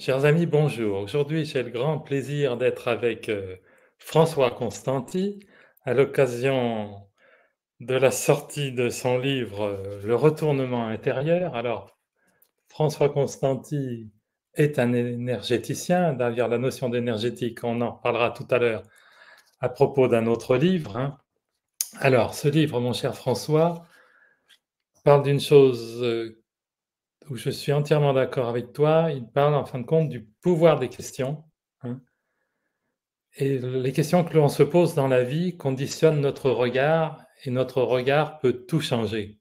Chers amis, bonjour. Aujourd'hui, j'ai le grand plaisir d'être avec François Constanti à l'occasion de la sortie de son livre Le retournement intérieur. Alors, François Constanti est un énergéticien. D'ailleurs, la notion d'énergétique, on en reparlera tout à l'heure à propos d'un autre livre, hein. Alors, ce livre, mon cher François, parle d'une chose où je suis entièrement d'accord avec toi. Il parle, en fin de compte, du pouvoir des questions, hein. Et les questions que l'on se pose dans la vie conditionnent notre regard et notre regard peut tout changer.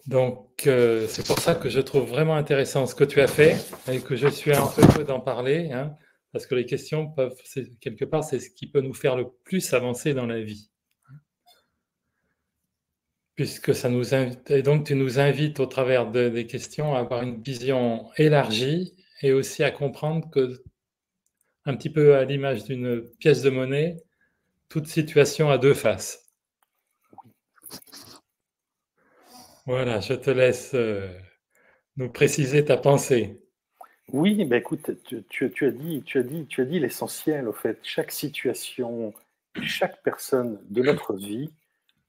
Donc, c'est pour ça que je trouve vraiment intéressant ce que tu as fait et que je suis un peu heureux d'en parler, hein, parce que les questions peuvent, quelque part, c'est ce qui peut nous faire le plus avancer dans la vie. Puisque ça nous invite, et donc tu nous invites au travers des questions à avoir une vision élargie et aussi à comprendre que, un petit peu à l'image d'une pièce de monnaie, toute situation a deux faces. Voilà, je te laisse nous préciser ta pensée. Oui, bah écoute, tu as dit l'essentiel, au fait. Chaque situation et chaque personne de notre vie,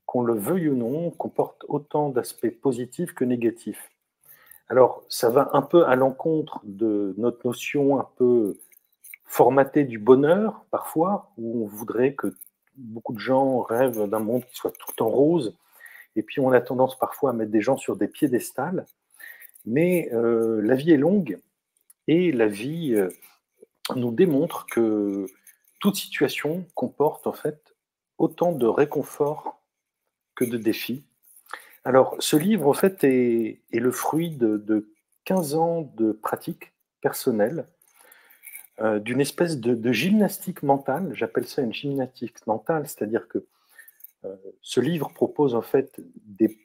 qu'on le veuille ou non, comporte autant d'aspects positifs que négatifs. Alors, ça va un peu à l'encontre de notre notion un peu formatée du bonheur, parfois, où on voudrait que beaucoup de gens rêvent d'un monde qui soit tout en rose, et puis on a tendance parfois à mettre des gens sur des piédestals, mais la vie est longue, et la vie nous démontre que toute situation comporte en fait autant de réconfort que de défis. Alors, ce livre, en fait, est le fruit de 15 ans de pratique personnelle, d'une espèce de gymnastique mentale. J'appelle ça une gymnastique mentale, c'est-à-dire que ce livre propose en fait des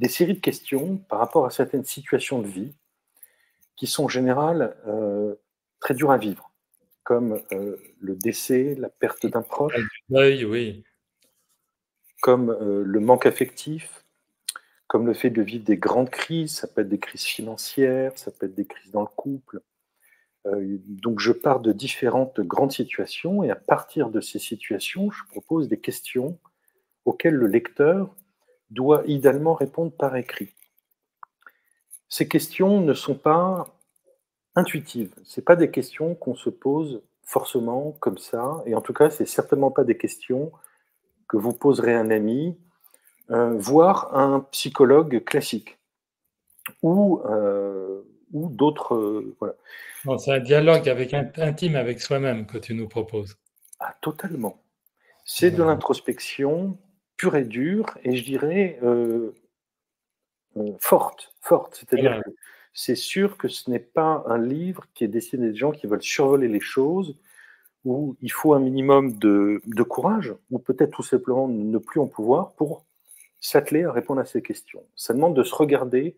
séries de questions par rapport à certaines situations de vie qui sont en général très dures à vivre, comme le décès, la perte d'un Parle proche, du deuil, oui. comme le manque affectif, comme le fait de vivre des grandes crises. Ça peut être des crises financières, ça peut être des crises dans le couple. Donc je pars de différentes grandes situations et à partir de ces situations, je propose des questions auxquelles le lecteur doit idéalement répondre par écrit. Ces questions ne sont pas intuitives, ce pas des questions qu'on se pose forcément comme ça, et en tout cas, c'est certainement pas des questions que vous poserez à un ami, voire un psychologue classique ou d'autres. Voilà. Bon, c'est un dialogue avec, intime avec soi-même que tu nous proposes. Ah, totalement. C'est de Voilà. l'introspection pure et dure, et je dirais forte, forte. C'est-à-dire Voilà. que c'est sûr que ce n'est pas un livre qui est destiné à des gens qui veulent survoler les choses, où il faut un minimum de courage, ou peut-être tout simplement ne plus en pouvoir pour s'atteler à répondre à ces questions. Ça demande de se regarder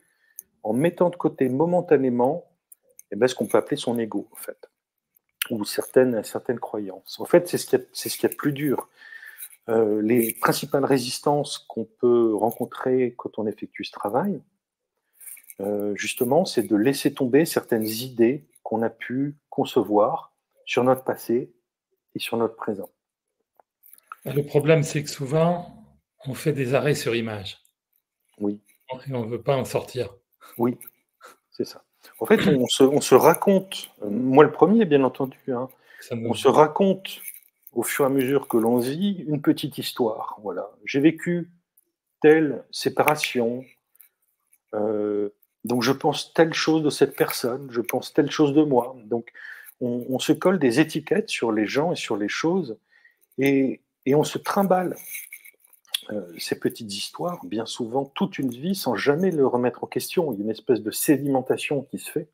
en mettant de côté momentanément ce qu'on peut appeler son ego, en fait, ou certaines croyances. En fait, c'est ce qu'il y a de plus dur. Les principales résistances qu'on peut rencontrer quand on effectue ce travail, justement, c'est de laisser tomber certaines idées qu'on a pu concevoir sur notre passé et sur notre présent. Le problème, c'est que souvent, on fait des arrêts sur image Oui, et on ne veut pas en sortir. oui, c'est ça. En fait, on se raconte, moi le premier, bien entendu, hein, Ça on nous... se raconte au fur et à mesure que l'on vit une petite histoire. Voilà, j'ai vécu telle séparation, euh, donc je pense telle chose de cette personne, je pense telle chose de moi. Donc on se colle des étiquettes sur les gens et sur les choses, et on se trimballe ces petites histoires, bien souvent toute une vie, sans jamais le remettre en question. Il y a une espèce de sédimentation qui se fait.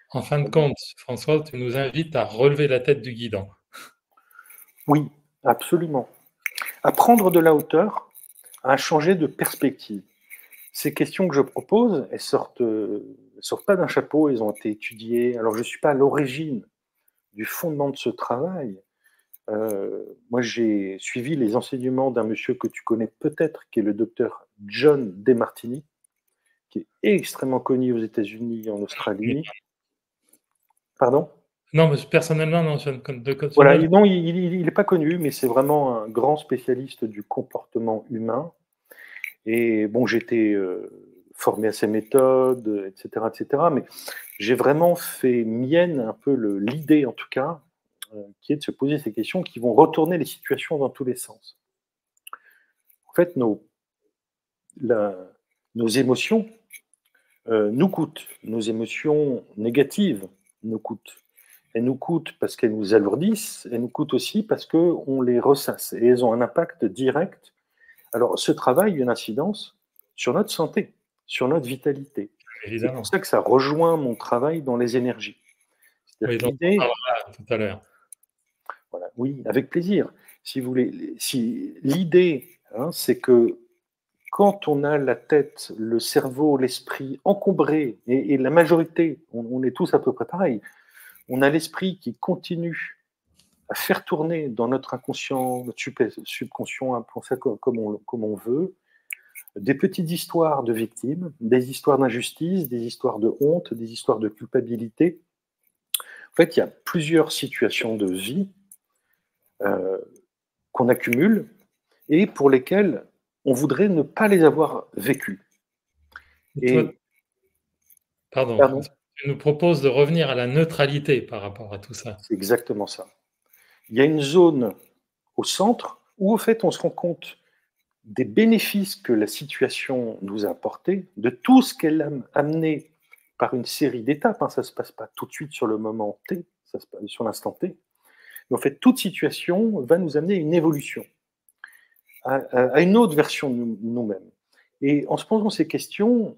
En fin de compte, François, tu nous invites à relever la tête du guidon. Oui, absolument. À prendre de la hauteur, à changer de perspective. Ces questions que je propose, elles sortent pas d'un chapeau, elles ont été étudiées. Alors, je ne suis pas à l'origine du fondement de ce travail. Moi, j'ai suivi les enseignements d'un monsieur que tu connais peut-être, qui est le docteur John Demartini, qui est extrêmement connu aux États-Unis, en Australie. Pardon? Non, mais personnellement, non, je ne con de ce Voilà, nom, non, il n'est pas connu, mais c'est vraiment un grand spécialiste du comportement humain. Et bon, j'étais formé à ses méthodes, etc., etc. Mais j'ai vraiment fait mienne un peu l'idée, en tout cas, qui est de se poser ces questions qui vont retourner les situations dans tous les sens. En fait, la- nos émotions nous coûtent. Nos émotions négatives nous coûtent. Elles nous coûtent parce qu'elles nous alourdissent, elles nous coûtent aussi parce qu'on les ressasse et elles ont un impact direct. Alors, ce travail a une incidence sur notre santé, sur notre vitalité. C'est pour évidemment. ça que ça rejoint mon travail dans les énergies. C'est-à-dire Oui, que donc on l'idée, parlera tout à l'heure. voilà, oui, avec plaisir. Si vous voulez, si l'idée, hein, c'est que quand on a la tête, le cerveau, l'esprit encombré, et la majorité, on est tous à peu près pareil, on a l'esprit qui continue à faire tourner dans notre inconscient, notre subconscient, à penser comme on veut, des petites histoires de victimes, des histoires d'injustice, des histoires de honte, des histoires de culpabilité. En fait, il y a plusieurs situations de vie euh, qu'on accumule et pour lesquelles on voudrait ne pas les avoir vécues. Et toi, Et, pardon, pardon, François, tu nous proposes de revenir à la neutralité par rapport à tout ça. c'est exactement ça. Il y a une zone au centre où, au fait, on se rend compte des bénéfices que la situation nous a apportés, de tout ce qu'elle a amené par une série d'étapes. Hein, ça ne se passe pas tout de suite sur le moment T, ça se passe sur l'instant T. Mais en fait, toute situation va nous amener à une évolution, à une autre version de nous-mêmes. Et en se posant ces questions,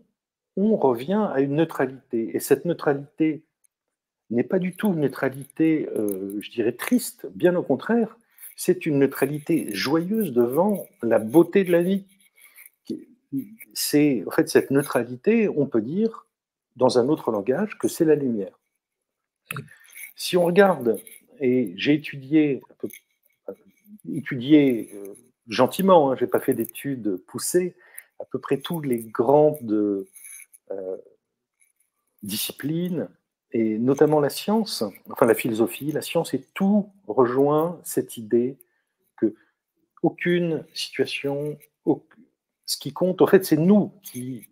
on revient à une neutralité. Et cette neutralité n'est pas du tout une neutralité, je dirais, triste. Bien au contraire, c'est une neutralité joyeuse devant la beauté de la vie. C'est, en fait, cette neutralité, on peut dire, dans un autre langage, que c'est la lumière. Si on regarde, et j'ai étudié, gentiment, hein, je n'ai pas fait d'études poussées, à peu près tous les grandes euh, disciplines, et notamment la science, enfin la philosophie, la science, et tout rejoint cette idée que aucune situation, ce qui compte, en fait, c'est nous qui,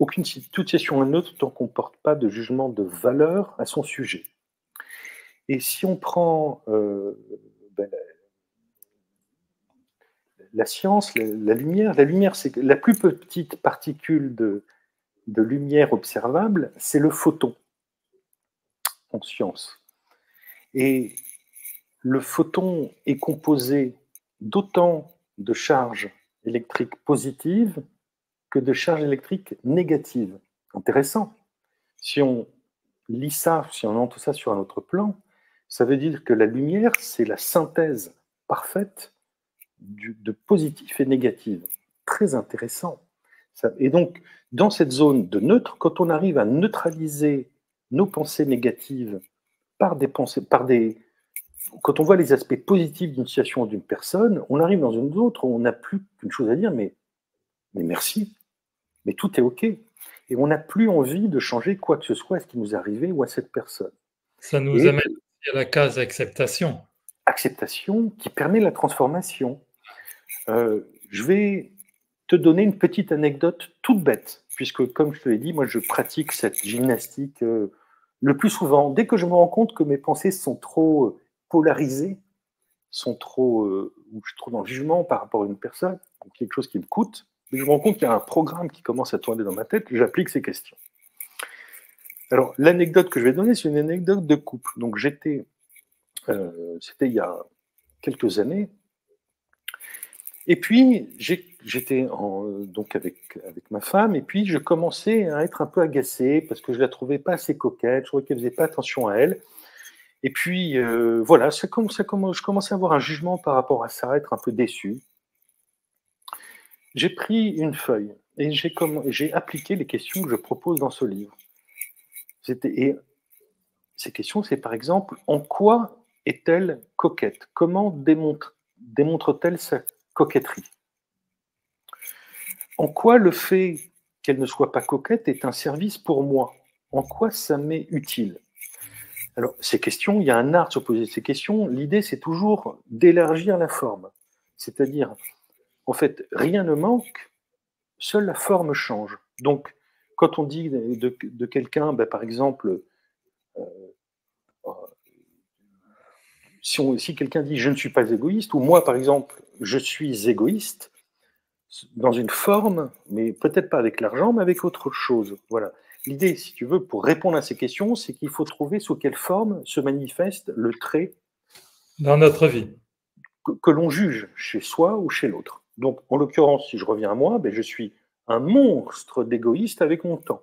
aucune situation est neutre tant qu'on ne porte pas de jugement de valeur à son sujet. Et si on prend ben, la science, la lumière, c'est la plus petite particule de lumière observable, c'est le photon en science. Et le photon est composé d'autant de charges électriques positives que de charges électriques négatives. Intéressant. Si on lit ça, si on entend ça sur un autre plan, ça veut dire que la lumière, c'est la synthèse parfaite de positif et négatif. Très intéressant. Et donc, dans cette zone de neutre, quand on arrive à neutraliser nos pensées négatives par des pensées, quand on voit les aspects positifs d'une situation ou d'une personne, on arrive dans une autre où on n'a plus qu'une chose à dire, mais merci, mais tout est OK. Et on n'a plus envie de changer quoi que ce soit à ce qui nous est arrivé ou à cette personne. Ça nous Et amène aussi à la case acceptation. acceptation qui permet la transformation. Je vais te donner une petite anecdote toute bête, puisque comme je te l'ai dit, moi je pratique cette gymnastique le plus souvent. Dès que je me rends compte que mes pensées sont trop polarisées, sont trop, où je suis trop dans le jugement par rapport à une personne, ou quelque chose qui me coûte, je me rends compte qu'il y a un programme qui commence à tourner dans ma tête, j'applique ces questions. Alors, l'anecdote que je vais donner, c'est une anecdote de couple. Donc, c'était il y a quelques années, et puis j'étais donc avec ma femme, et puis je commençais à être un peu agacé parce que je la trouvais pas assez coquette, je trouvais qu'elle faisait pas attention à elle. Et puis voilà, je commençais à avoir un jugement par rapport à ça, à être un peu déçu. J'ai pris une feuille et j'ai appliqué les questions que je propose dans ce livre. Et ces questions, c'est par exemple, en quoi est-elle coquette? Comment démontre-t-elle sa coquetterie? En quoi le fait qu'elle ne soit pas coquette est un service pour moi. En quoi ça m'est utile? Alors, ces questions, il y a un art de se poser ces questions. L'idée, c'est toujours d'élargir la forme. C'est-à-dire, en fait, rien ne manque, seule la forme change. Donc, quand on dit de quelqu'un, ben, par exemple, si quelqu'un dit je ne suis pas égoïste, ou moi, par exemple, je suis égoïste, dans une forme, mais peut-être pas avec l'argent, mais avec autre chose. Voilà. L'idée, si tu veux, pour répondre à ces questions, c'est qu'il faut trouver sous quelle forme se manifeste le trait Dans notre vie. que l'on juge chez soi ou chez l'autre. Donc, en l'occurrence, si je reviens à moi, ben, je suis un monstre d'égoïste avec mon temps.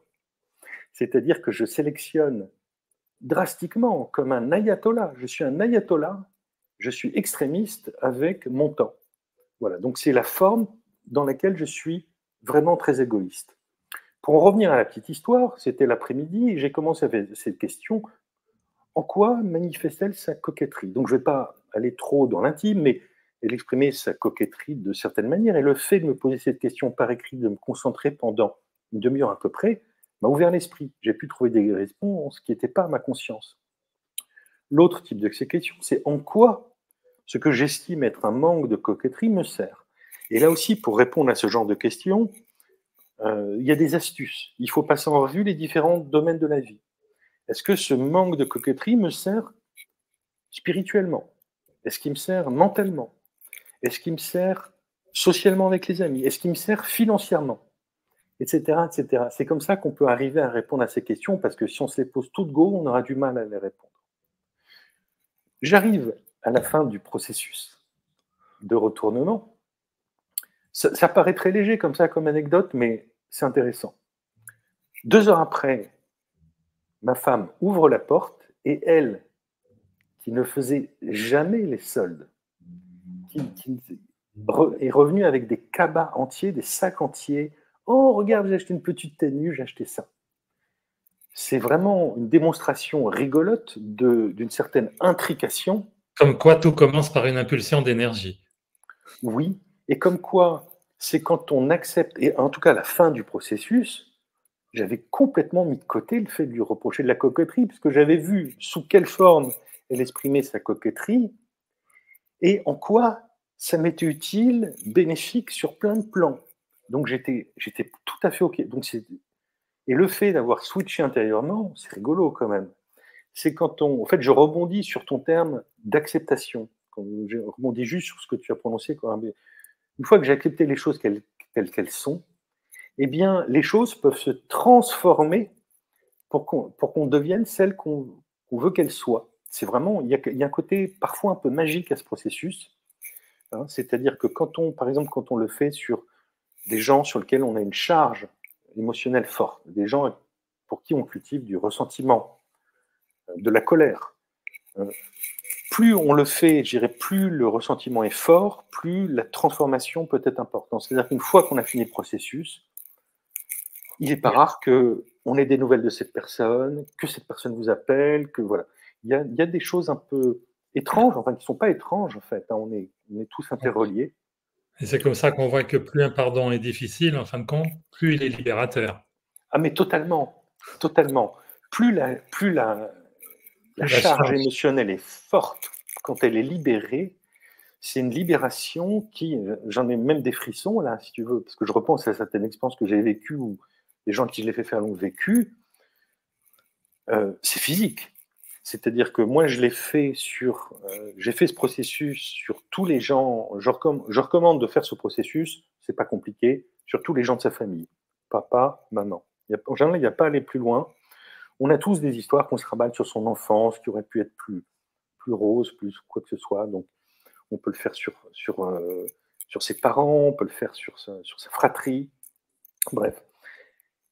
C'est-à-dire que je sélectionne drastiquement, comme un ayatollah. Je suis un ayatollah, je suis extrémiste avec mon temps. Voilà, donc c'est la forme dans laquelle je suis vraiment très égoïste. Pour en revenir à la petite histoire, c'était l'après-midi et j'ai commencé avec cette question, en quoi manifeste-t-elle sa coquetterie? Donc je ne vais pas aller trop dans l'intime, mais elle exprimait sa coquetterie de certaines manières. Et le fait de me poser cette question par écrit, de me concentrer pendant une demi-heure à peu près, m'a ouvert l'esprit. J'ai pu trouver des réponses qui n'étaient pas à ma conscience. L'autre type de ces questions, c'est en quoi ce que j'estime être un manque de coquetterie me sert? Et là aussi, pour répondre à ce genre de questions, il y a des astuces. Il faut passer en revue les différents domaines de la vie. Est-ce que ce manque de coquetterie me sert spirituellement? Est-ce qu'il me sert mentalement? Est-ce qu'il me sert socialement avec les amis? Est-ce qu'il me sert financièrement? Etc. etc. C'est comme ça qu'on peut arriver à répondre à ces questions, parce que si on se les pose toutes go, on aura du mal à les répondre. J'arrive à la fin du processus de retournement. Ça paraît très léger comme ça, comme anecdote, mais c'est intéressant. 2 heures après, ma femme ouvre la porte et elle, qui ne faisait jamais les soldes, qui est revenue avec des cabas entiers, des sacs entiers. Oh, regarde, j'ai acheté une petite tenue, j'ai acheté ça. C'est vraiment une démonstration rigolote d'une certaine intrication. Comme quoi tout commence par une impulsion d'énergie. Oui, et comme quoi, c'est quand on accepte, et en tout cas à la fin du processus, j'avais complètement mis de côté le fait de lui reprocher de la coquetterie, puisque j'avais vu sous quelle forme elle exprimait sa coquetterie, et en quoi ça m'était utile, bénéfique sur plein de plans. Donc j'étais tout à fait OK. Et le fait d'avoir switché intérieurement, c'est rigolo quand même. C'est quand en fait, je rebondis sur ton terme d'acceptation. Je rebondis juste sur ce que tu as prononcé. Une fois que j'ai accepté les choses telles qu'elles sont, eh bien, les choses peuvent se transformer pour qu'on devienne celles qu'on veut qu'elles soient. C'est vraiment, il y a un côté parfois un peu magique à ce processus. Hein, c'est-à-dire que par exemple, quand on le fait sur des gens sur lesquels on a une charge émotionnelle forte, des gens pour qui on cultive du ressentiment, de la colère, plus on le fait, je dirais, plus le ressentiment est fort, plus la transformation peut être importante. C'est-à-dire qu'une fois qu'on a fini le processus, il n'est pas rare qu'on ait des nouvelles de cette personne, que cette personne vous appelle, que voilà. Il y a des choses un peu étranges, enfin qui ne sont pas étranges en fait. Hein, on est tous interreliés. Et c'est comme ça qu'on voit que plus un pardon est difficile, en fin de compte, plus il est libérateur. Ah mais totalement, totalement. La La charge charge. émotionnelle est forte quand elle est libérée. C'est une libération qui, j'en ai même des frissons là, si tu veux, parce que je repense à certaines expériences que j'ai vécues ou les gens à qui je l'ai fait faire l'ont vécu. C'est physique. C'est-à-dire que moi, j'ai fait ce processus sur tous les gens. Je recommande de faire ce processus, c'est pas compliqué, sur tous les gens de sa famille, papa, maman. En général, il n'y a pas à aller plus loin. On a tous des histoires qu'on se raballe sur son enfance, qui aurait pu être plus rose, plus quoi que ce soit. Donc, on peut le faire sur ses parents, on peut le faire sur sa fratrie, bref.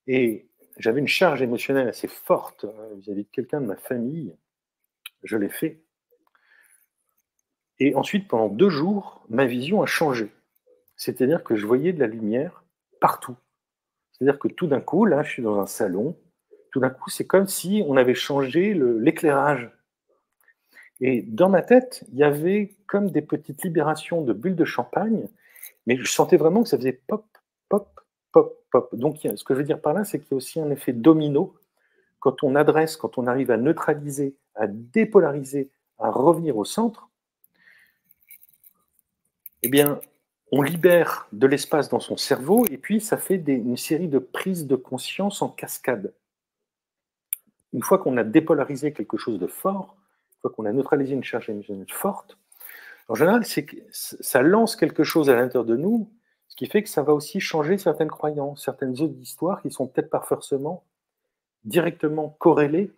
Et j'avais une charge émotionnelle assez forte vis-à-vis de quelqu'un de ma famille. Je l'ai fait. Et ensuite, pendant 2 jours, ma vision a changé. C'est-à-dire que je voyais de la lumière partout. C'est-à-dire que tout d'un coup, là, je suis dans un salon, tout d'un coup, c'est comme si on avait changé l'éclairage. Et dans ma tête, il y avait comme des petites libérations de bulles de champagne, mais je sentais vraiment que ça faisait pop, pop, pop. pop. Donc, ce que je veux dire par là, c'est qu'il y a aussi un effet domino. Quand on adresse, quand on arrive à neutraliser, à dépolariser, à revenir au centre, eh bien, on libère de l'espace dans son cerveau et puis ça fait une série de prises de conscience en cascade. Une fois qu'on a dépolarisé quelque chose de fort, une fois qu'on a neutralisé une charge émotionnelle forte, en général, c'est que ça lance quelque chose à l'intérieur de nous, ce qui fait que ça va aussi changer certaines croyances, certaines autres histoires qui sont peut-être pas forcément directement corrélées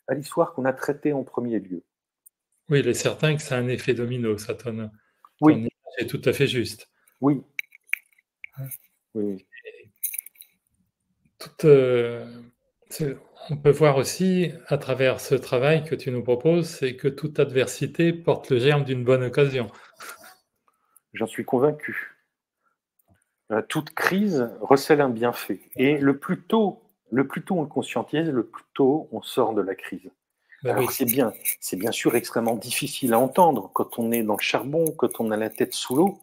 à l'histoire qu'on a traitée en premier lieu. Oui, il est certain que c'est un effet domino, ça, ton Oui, image est tout à fait juste. oui, Hein. oui, oui. Toute, on peut voir aussi, à travers ce travail que tu nous proposes, c'est que toute adversité porte le germe d'une bonne occasion. J'en suis convaincu. Toute crise recèle un bienfait. Et le plus tôt on le conscientise, le plus tôt on sort de la crise. Ben Alors oui, c'est bien sûr extrêmement difficile à entendre quand on est dans le charbon, quand on a la tête sous l'eau.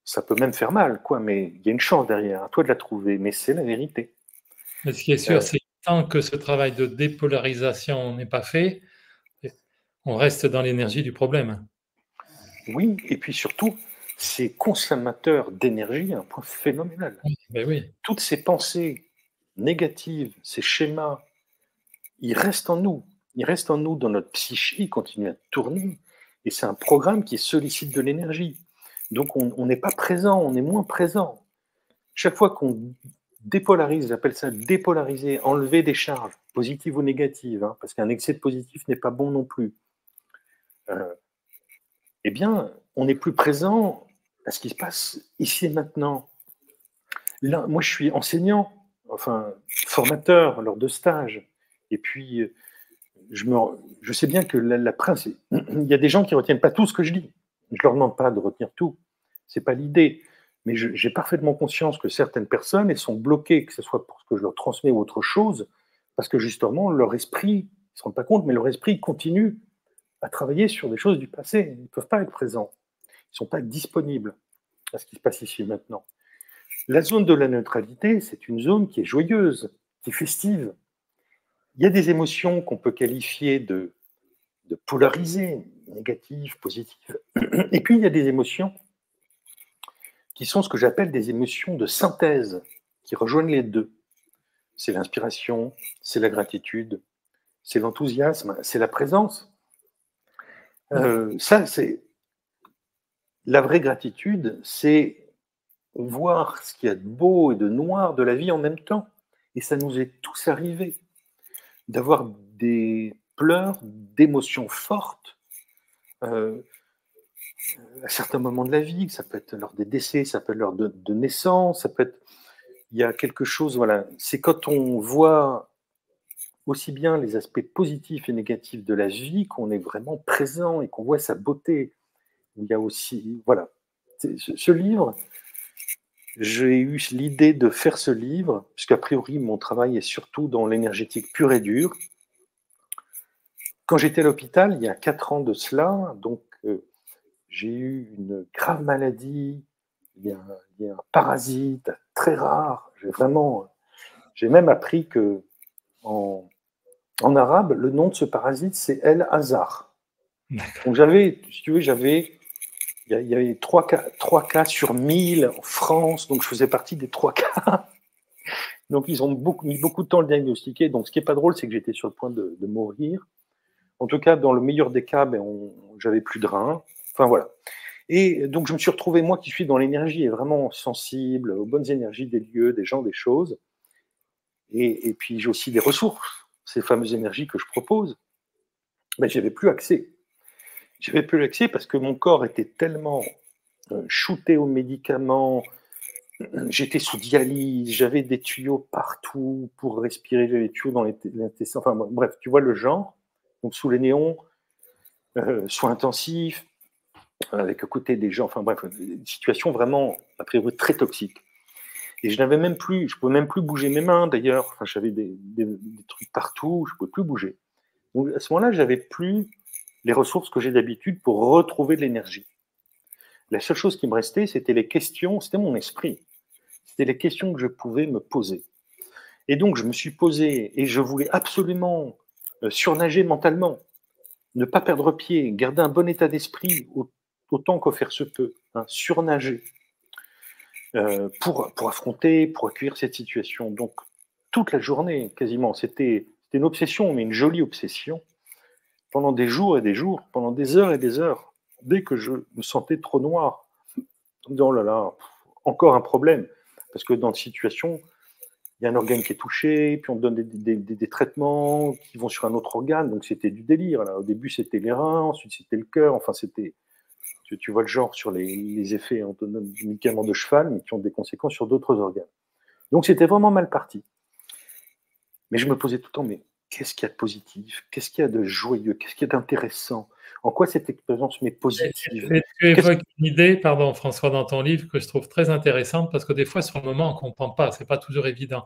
Ça peut même faire mal, quoi, mais il y a une chance derrière. À toi de la trouver, mais c'est la vérité. mais ce qui est sûr, c'est que tant que ce travail de dépolarisation n'est pas fait, on reste dans l'énergie du problème. Oui, et puis surtout, c'est consommateur d'énergie à un point phénoménal. Oui, ben oui, Toutes ces pensées négatives, ces schémas, ils restent en nous. Ils restent en nous dans notre psyché, ils continuent à tourner. Et c'est un programme qui sollicite de l'énergie. Donc on n'est pas présent, on est moins présent. Chaque fois qu'on dépolarise, j'appelle ça dépolariser, enlever des charges, positives ou négatives, hein, parce qu'un excès de positif n'est pas bon non plus, euh, eh bien, on est plus présent à ce qui se passe ici et maintenant. Là, moi, je suis enseignant, enfin, formateur lors de stages. Et puis, je sais bien que il y a des gens qui ne retiennent pas tout ce que je dis. Je ne leur demande pas de retenir tout. Ce n'est pas l'idée. Mais j'ai parfaitement conscience que certaines personnes, elles sont bloquées, que ce soit pour ce que je leur transmets ou autre chose, parce que justement, leur esprit, ils ne se rendent pas compte, mais leur esprit continue à travailler sur des choses du passé. Ils ne peuvent pas être présents. Ils ne sont pas disponibles à ce qui se passe ici et maintenant. La zone de la neutralité, c'est une zone qui est joyeuse, qui est festive. Il y a des émotions qu'on peut qualifier de polarisées, négatives, positives. Et puis, il y a des émotions qui sont ce que j'appelle des émotions de synthèse, qui rejoignent les deux. C'est l'inspiration, c'est la gratitude, c'est l'enthousiasme, c'est la présence. Ça, c'est la vraie gratitude, c'est voir ce qu'il y a de beau et de noir de la vie en même temps. Et ça nous est tous arrivé d'avoir des pleurs, d'émotions fortes à certains moments de la vie. Ça peut être lors des décès, ça peut être lors de naissance, ça peut être. Il y a quelque chose, voilà. C'est quand on voit aussi bien les aspects positifs et négatifs de la vie qu'on est vraiment présent et qu'on voit sa beauté. Il y a aussi, voilà. Ce livre, j'ai eu l'idée de faire ce livre, puisqu'a priori, mon travail est surtout dans l'énergétique pure et dure. Quand j'étais à l'hôpital, il y a 4 ans de cela, donc j'ai eu une grave maladie, il y a un parasite très rare. J'ai même appris que en arabe, le nom de ce parasite, c'est El Hazar. Donc si tu veux, il y avait 3 cas sur 1000 en France, donc je faisais partie des 3 cas. Donc ils ont mis beaucoup de temps à le diagnostiquer. Donc ce qui n'est pas drôle, c'est que j'étais sur le point de mourir. En tout cas, dans le meilleur des cas, j'avais plus de reins. Enfin voilà. Et donc je me suis retrouvé, moi qui suis dans l'énergie et vraiment sensible aux bonnes énergies des lieux, des gens, des choses. Et puis j'ai aussi des ressources, ces fameuses énergies que je propose. Mais j'avais plus accès. J'avais plus accès parce que mon corps était tellement shooté aux médicaments, j'étais sous dialyse, j'avais des tuyaux partout pour respirer, j'avais des tuyaux dans l'intestin, enfin bref, tu vois le genre. Donc sous les néons, soins intensifs, avec à côté des gens, enfin bref, une situation vraiment, a priori, très toxique. Et je pouvais même plus bouger mes mains d'ailleurs, enfin, j'avais des trucs partout, je ne pouvais plus bouger. Donc à ce moment-là, j'avais plus les ressources que j'ai d'habitude pour retrouver de l'énergie. La seule chose qui me restait, c'était les questions, c'était mon esprit. C'était les questions que je pouvais me poser. Et donc, je me suis posé et je voulais absolument surnager mentalement, ne pas perdre pied, garder un bon état d'esprit autant que faire se peut, hein, surnager pour affronter, pour accueillir cette situation. Donc, toute la journée, quasiment, c'était une obsession, mais une jolie obsession, pendant des jours et des jours, pendant des heures et des heures, dès que je me sentais trop noir, en me disant, oh là là, encore un problème, parce que dans une situation, il y a un organe qui est touché, puis on te donne des traitements qui vont sur un autre organe, donc c'était du délire. Là. Au début, c'était les reins, ensuite c'était le cœur, enfin c'était... Tu vois le genre sur les effets du médicament de cheval, mais qui ont des conséquences sur d'autres organes. Donc c'était vraiment mal parti. Mais je me posais tout le temps, mais qu'est-ce qu'il y a de positif? Qu'est-ce qu'il y a de joyeux? Qu'est-ce qu'il y a d'intéressant? En quoi cette expérience m'est positive? Et tu évoques une idée, pardon François, dans ton livre que je trouve très intéressante parce que des fois, sur le moment, on ne comprend pas, ce n'est pas toujours évident.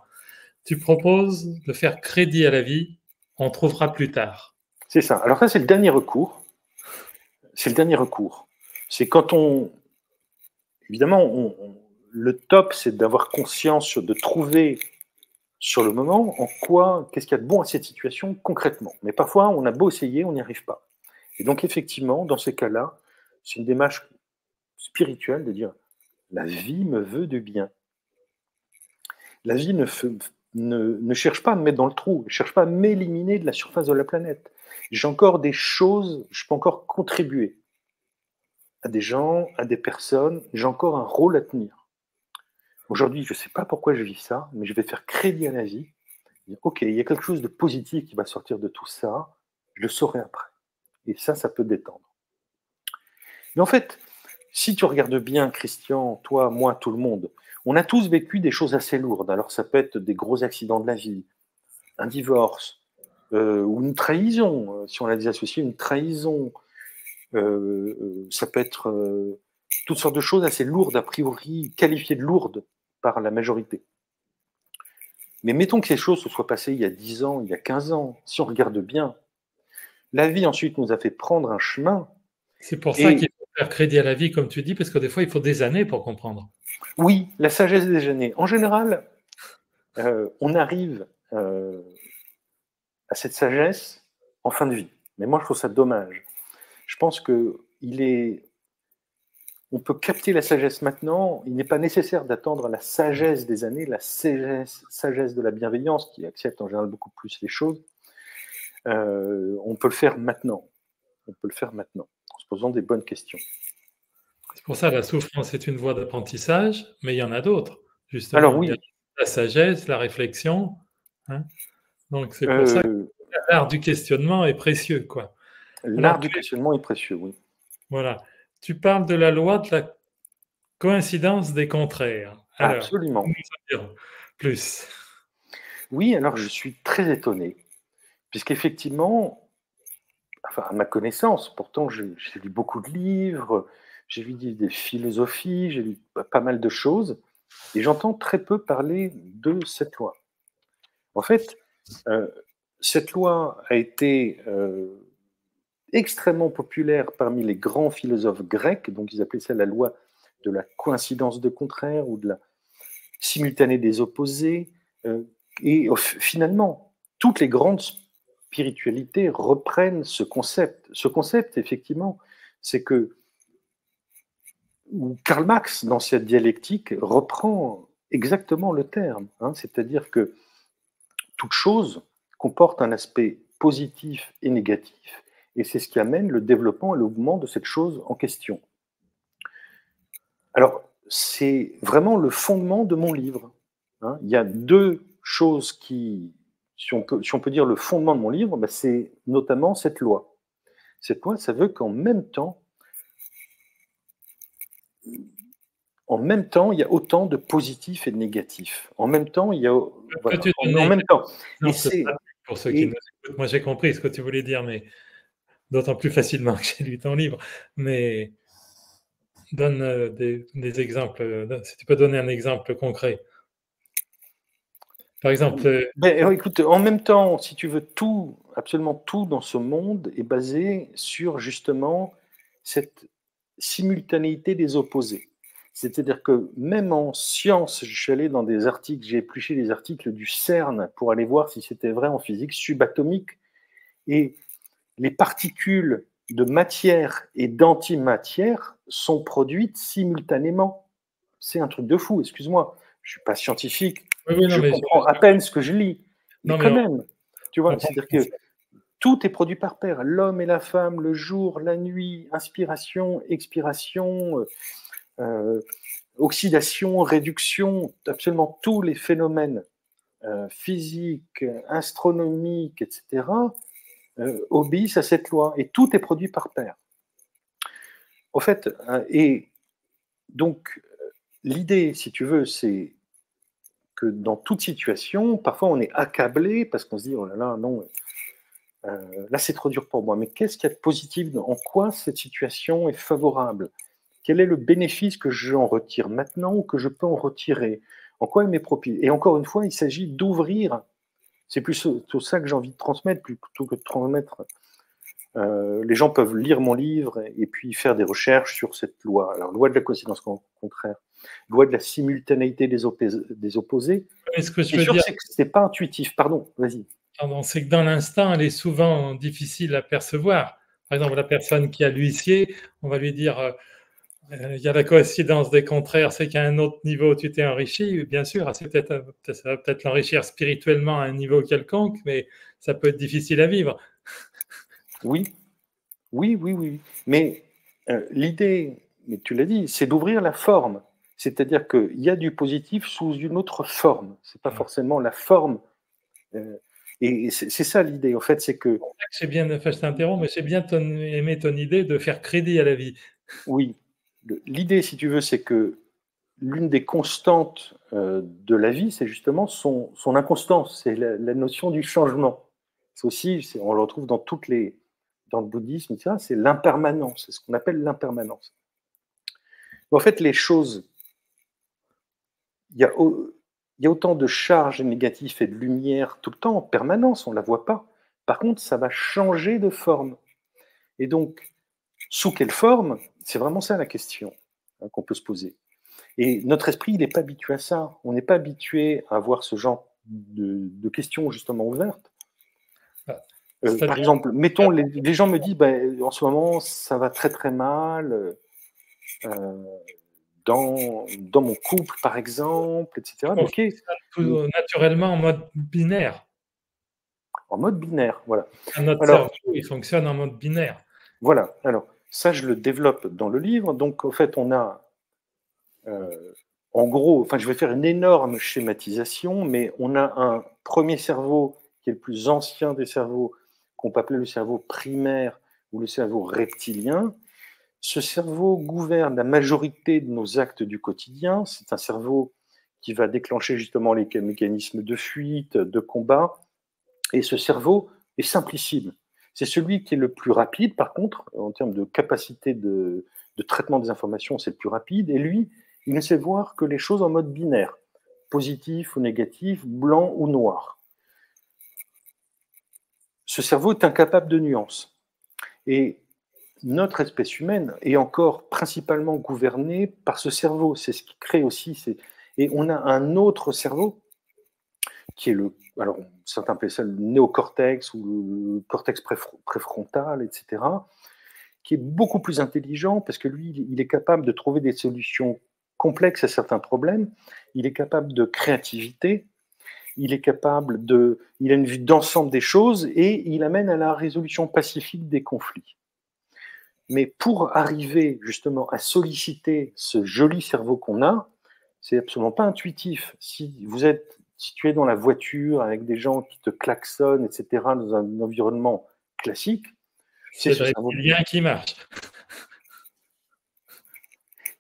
Tu proposes de faire crédit à la vie, on trouvera plus tard. C'est ça. Alors ça, c'est le dernier recours. C'est le dernier recours. C'est quand on... Évidemment, le top, c'est d'avoir conscience, de trouver sur le moment en quoi, qu'est-ce qu'il y a de bon à cette situation concrètement. Mais parfois, on a beau essayer, on n'y arrive pas. Et donc, effectivement, dans ces cas-là, c'est une démarche spirituelle de dire la vie me veut du bien. La vie ne cherche pas à me mettre dans le trou, ne cherche pas à m'éliminer de la surface de la planète. J'ai encore des choses, je peux encore contribuer à des gens, à des personnes, j'ai encore un rôle à tenir. Aujourd'hui, je ne sais pas pourquoi je vis ça, mais je vais faire crédit à la vie. Ok, il y a quelque chose de positif qui va sortir de tout ça, je le saurai après. Et ça peut détendre. Mais en fait, si tu regardes bien, Christian, toi, moi, tout le monde, on a tous vécu des choses assez lourdes. Alors ça peut être des gros accidents de la vie, un divorce, ou une trahison, si on l'a désocié, une trahison. Ça peut être toutes sortes de choses assez lourdes, a priori qualifiées de lourdes par la majorité. Mais mettons que ces choses se soient passées il y a 10 ans, il y a 15 ans, si on regarde bien, la vie ensuite nous a fait prendre un chemin. C'est pour ça qu'il faut faire crédit à la vie, comme tu dis, parce que des fois, il faut des années pour comprendre. Oui, la sagesse des années. En général, on arrive à cette sagesse en fin de vie. Mais moi, je trouve ça dommage. Je pense on peut capter la sagesse maintenant. Il n'est pas nécessaire d'attendre la sagesse des années, la sagesse de la bienveillance, qui accepte en général beaucoup plus les choses. On peut le faire maintenant. On peut le faire maintenant, en se posant des bonnes questions. C'est pour ça que la souffrance est une voie d'apprentissage, mais il y en a d'autres, justement. Alors oui. Il y a la sagesse, la réflexion. Hein. Donc c'est pour ça que l'art du questionnement est précieux, quoi. L'art du questionnement est précieux, oui. Voilà. Tu parles de la loi de la coïncidence des contraires. Alors, absolument. Plus. Oui, alors je suis très étonné, puisqu'effectivement, enfin, à ma connaissance, pourtant j'ai lu beaucoup de livres, j'ai lu des philosophies, j'ai lu pas mal de choses, et j'entends très peu parler de cette loi. En fait, cette loi a été extrêmement populaire parmi les grands philosophes grecs, donc ils appelaient ça la loi de la coïncidence de contraires ou de la simultanée des opposés. Et finalement, toutes les grandes spiritualités reprennent ce concept. Ce concept, effectivement, c'est que Karl Marx, dans cette dialectique, reprend exactement le terme. Hein, c'est-à-dire que toute chose comporte un aspect positif et négatif, et c'est ce qui amène le développement et le mouvement de cette chose en question. Alors, c'est vraiment le fondement de mon livre. Hein. Il y a deux choses qui, si on peut dire le fondement de mon livre, ben c'est notamment cette loi. Cette loi, ça veut qu'en même temps, il y a autant de positifs et de négatifs. En même temps, il y a... Voilà, en même temps. Pour ceux qui nous écoutent, moi j'ai compris ce que tu voulais dire, mais d'autant plus facilement que j'ai lu ton livre. Mais donne des exemples. Si tu peux donner un exemple concret. Par exemple... écoute, en même temps, si tu veux, absolument tout dans ce monde est basé sur justement cette simultanéité des opposés. C'est-à-dire que même en sciences, je suis allé dans des articles, j'ai épluché des articles du CERN pour aller voir si c'était vrai en physique subatomique, et les particules de matière et d'antimatière sont produites simultanément. C'est un truc de fou, excuse-moi. Je ne suis pas scientifique, Oui, oui, non, je mais comprends à peine ce que je lis, mais non, mais quand même, tu vois, on c'est-à-dire que tout est produit par paire. L'homme et la femme, le jour, la nuit, inspiration, expiration, oxydation, réduction, absolument tous les phénomènes physiques, astronomiques, etc., obéissent à cette loi. Et tout est produit par paire. Au fait, et donc, l'idée, si tu veux, c'est que dans toute situation, parfois on est accablé parce qu'on se dit, oh là là, non, là c'est trop dur pour moi. Mais qu'est-ce qu'il y a de positif? En quoi cette situation est favorable? Quel est le bénéfice que j'en retire maintenant ou que je peux en retirer? En quoi elle m'est propice? Et encore une fois, il s'agit d'ouvrir. C'est plutôt ça que j'ai envie de transmettre, plutôt que de transmettre. Les gens peuvent lire mon livre et puis faire des recherches sur cette loi. Alors, loi de la coïncidence contraire, loi de la simultanéité des opposés. mais ce que Ce qui je est veux sûr, dire, c'est que ce n'est pas intuitif. Pardon, vas-y. pardon, c'est que dans l'instant, elle est souvent difficile à percevoir. Par exemple, la personne qui a l'huissier, on va lui dire il y a la coïncidence des contraires, c'est qu'à un autre niveau, tu t'es enrichi. Bien sûr, ça va peut-être l'enrichir spirituellement à un niveau quelconque, mais ça peut être difficile à vivre. Oui, oui, oui, oui. Mais l'idée, mais tu l'as dit, c'est d'ouvrir la forme. C'est-à-dire qu'il y a du positif sous une autre forme. Ce n'est pas forcément la forme. euh, et c'est ça l'idée, en fait, c'est que, C'est bien, enfin, je t'interromps, mais j'ai bien aimé ton idée de faire crédit à la vie. oui, l'idée, si tu veux, c'est que l'une des constantes de la vie, c'est justement son inconstance, c'est la notion du changement. C'est aussi, on le retrouve dans dans le bouddhisme, etc., c'est l'impermanence, c'est ce qu'on appelle l'impermanence. En fait, les choses, il y a, il y a autant de charges négatives et de lumière tout le temps, en permanence, on ne la voit pas. Par contre, ça va changer de forme. Et donc, sous quelle forme? C'est vraiment ça la question qu'on peut se poser. Et notre esprit, il n'est pas habitué à ça. On n'est pas habitué à avoir ce genre de questions justement ouvertes. Par C'est-à-dire, exemple, mettons, les gens me disent, ben, en ce moment, ça va très très mal dans mon couple, par exemple, etc. on Ok, fonctionne tout naturellement en mode binaire. en mode binaire, voilà. Notre cerveau, Alors, il fonctionne en mode binaire. voilà. Alors, ça, je le développe dans le livre. Donc, en fait, on a, en gros, enfin, je vais faire une énorme schématisation, mais on a un premier cerveau qui est le plus ancien des cerveaux, qu'on peut appeler le cerveau primaire ou le cerveau reptilien. Ce cerveau gouverne la majorité de nos actes du quotidien. C'est un cerveau qui va déclencher justement les mécanismes de fuite, de combat. Et ce cerveau est simplissime. C'est celui qui est le plus rapide, par contre, en termes de capacité de traitement des informations, c'est le plus rapide. Et lui, il ne sait voir que les choses en mode binaire, positif ou négatif, blanc ou noir. Ce cerveau est incapable de nuances. Et notre espèce humaine est encore principalement gouvernée par ce cerveau. C'est ce qui crée aussi. Et on a un autre cerveau qui est alors certains appellent ça le néocortex ou le cortex préfrontal, etc., qui est beaucoup plus intelligent parce que lui, il est capable de trouver des solutions complexes à certains problèmes. Il est capable de créativité. Il a une vue d'ensemble des choses et il amène à la résolution pacifique des conflits. Mais pour arriver justement à solliciter ce joli cerveau qu'on a, c'est absolument pas intuitif. Si tu es dans la voiture avec des gens qui te klaxonnent, etc., dans un environnement classique, c'est C'est le ce cerveau. reptilien qui marche.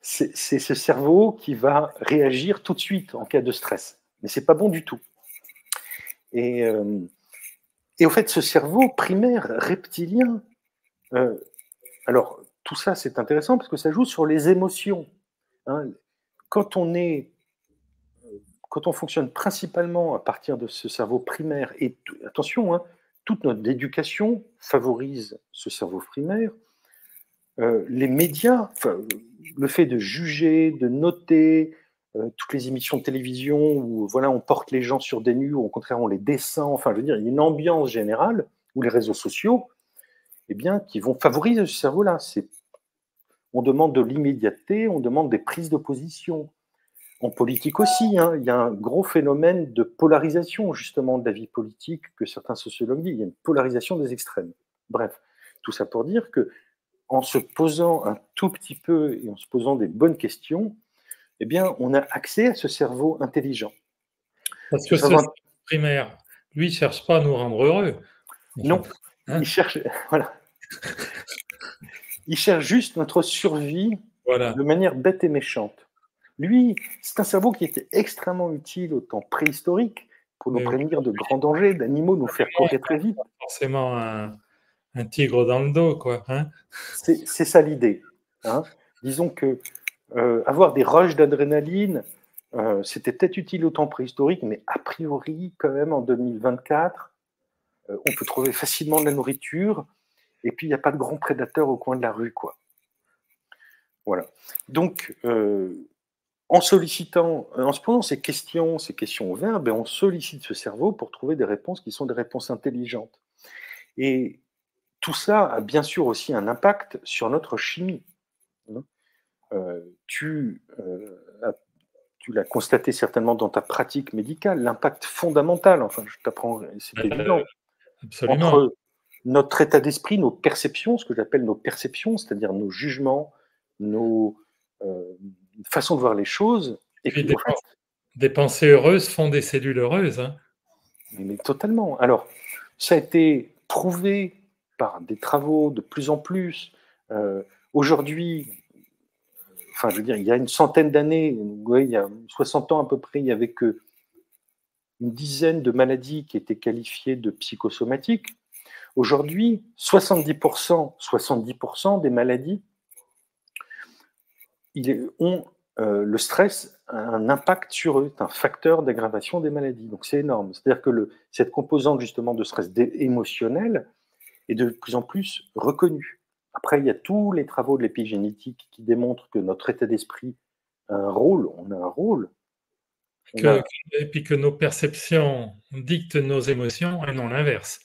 C'est ce cerveau qui va réagir tout de suite en cas de stress. Mais c'est pas bon du tout. Et, euh, et au fait, ce cerveau primaire reptilien, euh, alors tout ça c'est intéressant parce que ça joue sur les émotions. Hein. Quand on est quand on fonctionne principalement à partir de ce cerveau primaire, et attention, hein, toute notre éducation favorise ce cerveau primaire, les médias, le fait de juger, de noter, toutes les émissions de télévision où voilà, on porte les gens sur des nus, ou au contraire on les descend, enfin je veux dire, il y a une ambiance générale, ou les réseaux sociaux, eh bien, qui vont favoriser ce cerveau-là. On demande de l'immédiateté, on demande des prises de position. En politique aussi, hein, il y a un gros phénomène de polarisation justement de la vie politique que certains sociologues disent. Il y a une polarisation des extrêmes. Bref, tout ça pour dire que en se posant un tout petit peu et en se posant des bonnes questions, eh bien, on a accès à ce cerveau intelligent. Parce Ce que ce cerveau, cerveau primaire, lui, cherche pas à nous rendre heureux. Enfin, non, hein, il cherche, voilà, il cherche juste notre survie voilà. de manière bête et méchante. Lui, c'est un cerveau qui était extrêmement utile au temps préhistorique pour nous Mais oui, prévenir de grands dangers, d'animaux, nous faire courir très vite. forcément un tigre dans le dos, quoi. Hein. C'est ça l'idée. Hein. Disons que avoir des rushs d'adrénaline, c'était peut-être utile au temps préhistorique, mais a priori, quand même, en 2024, on peut trouver facilement de la nourriture, et puis il n'y a pas de grands prédateurs au coin de la rue, quoi. Voilà. Donc, en sollicitant, en se posant ces questions ouvertes, ben, on sollicite ce cerveau pour trouver des réponses qui sont des réponses intelligentes. Et tout ça a bien sûr aussi un impact sur notre chimie. Hein. Tu l'as constaté certainement dans ta pratique médicale, l'impact fondamental, enfin je t'apprends, c'est évident, Absolument. entre notre état d'esprit, nos perceptions, ce que j'appelle nos perceptions, c'est-à-dire nos jugements, nos façons de voir les choses, et Puis puis au fait, des pensées heureuses font des cellules heureuses. Hein. mais totalement. Alors, ça a été prouvé par des travaux de plus en plus. Aujourd'hui, enfin, je veux dire, il y a une centaine d'années, ouais, il y a 60 ans à peu près, il y avait que une dizaine de maladies qui étaient qualifiées de psychosomatiques. Aujourd'hui, 70% des maladies ont le stress a un impact sur eux, c'est un facteur d'aggravation des maladies. Donc c'est énorme. C'est-à-dire que cette composante justement de stress émotionnel est de plus en plus reconnue. Après, il y a tous les travaux de l'épigénétique qui démontrent que notre état d'esprit a un rôle, on a un rôle. On Que, a... et puis que nos perceptions dictent nos émotions et non l'inverse.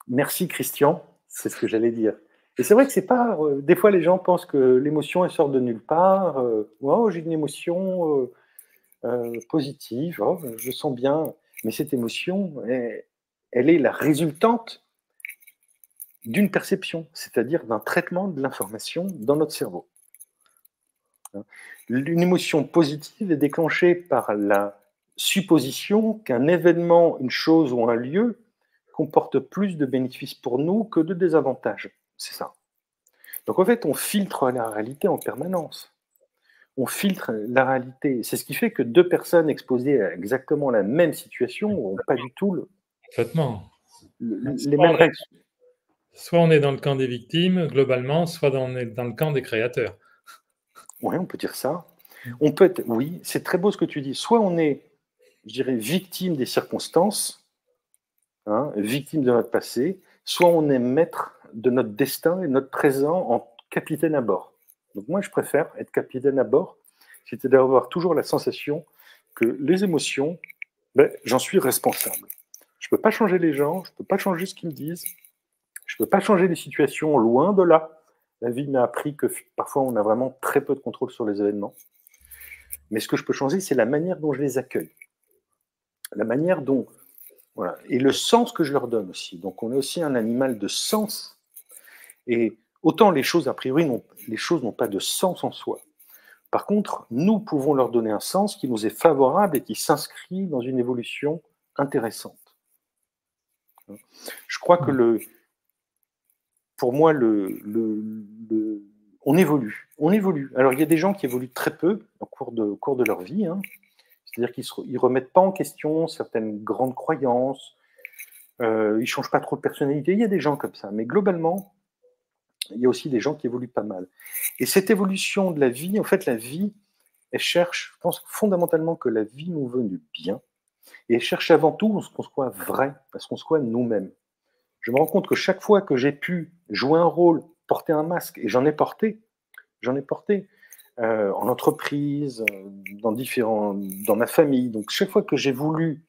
Merci Christian, c'est ce que j'allais dire. Et c'est vrai que c'est pas. Des fois, les gens pensent que l'émotion, elle sort de nulle part. Oh, j'ai une émotion positive, oh, je sens bien. Mais cette émotion, elle est la résultante d'une perception, c'est-à-dire d'un traitement de l'information dans notre cerveau. Une émotion positive est déclenchée par la supposition qu'un événement, une chose ou un lieu comporte plus de bénéfices pour nous que de désavantages. C'est ça. Donc en fait, on filtre la réalité en permanence. On filtre la réalité. C'est ce qui fait que deux personnes exposées à exactement la même situation n'ont pas du tout Complètement. les mêmes règles. Soit on est dans le camp des victimes, globalement, soit on est dans le camp des créateurs. Oui, on peut dire ça. On peut être, oui, c'est très beau ce que tu dis. Soit on est, je dirais, victime des circonstances, hein, victime de notre passé, soit on est maître de notre destin et de notre présent en capitaine à bord. Donc moi, je préfère être capitaine à bord, c'est-à-dire d'avoir toujours la sensation que les émotions, ben, j'en suis responsable. Je ne peux pas changer les gens, je ne peux pas changer ce qu'ils me disent, je ne peux pas changer les situations, loin de là. La vie m'a appris que parfois on a vraiment très peu de contrôle sur les événements. Mais ce que je peux changer, c'est la manière dont je les accueille. La manière dont. Voilà. Et le sens que je leur donne aussi. Donc on est aussi un animal de sens. Et autant les choses, a priori, les choses n'ont pas de sens en soi. Par contre, nous pouvons leur donner un sens qui nous est favorable et qui s'inscrit dans une évolution intéressante. Je crois que pour moi, on évolue. On évolue. Alors, il y a des gens qui évoluent très peu au cours de leur vie. Hein. C'est-à-dire qu'ils ne remettent pas en question certaines grandes croyances. Ils ne changent pas trop de personnalité. Il y a des gens comme ça. Mais globalement, il y a aussi des gens qui évoluent pas mal. Et cette évolution de la vie, en fait, la vie, elle cherche, je pense fondamentalement que la vie nous veut du bien. Et elle cherche avant tout à ce qu'on soit vrai, à ce qu'on soit nous-mêmes. Je me rends compte que chaque fois que j'ai pu jouer un rôle, porter un masque, et j'en ai porté, J'en ai porté en entreprise, dans ma famille. Donc, chaque fois que j'ai voulu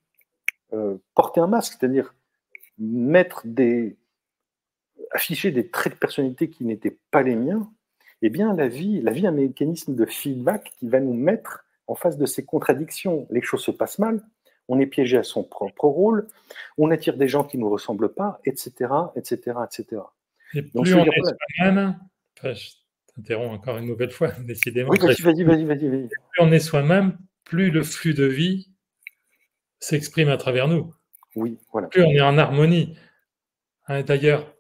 porter un masque, c'est-à-dire afficher des traits de personnalité qui n'étaient pas les miens, eh bien, la vie a un mécanisme de feedback qui va nous mettre en face de ces contradictions. Les choses se passent mal, on est piégé à son propre rôle, on attire des gens qui ne nous ressemblent pas, etc., etc., etc. Et Donc, plus je veux on dire, est voilà. soi-même, enfin, je t'interromps encore une nouvelle fois, décidément, Oui, je vas-y, reste. vas-y, vas-y, vas-y, vas-y. Plus on est soi-même, plus le flux de vie s'exprime à travers nous. Oui, voilà. Plus on est en harmonie. Hein, d'ailleurs,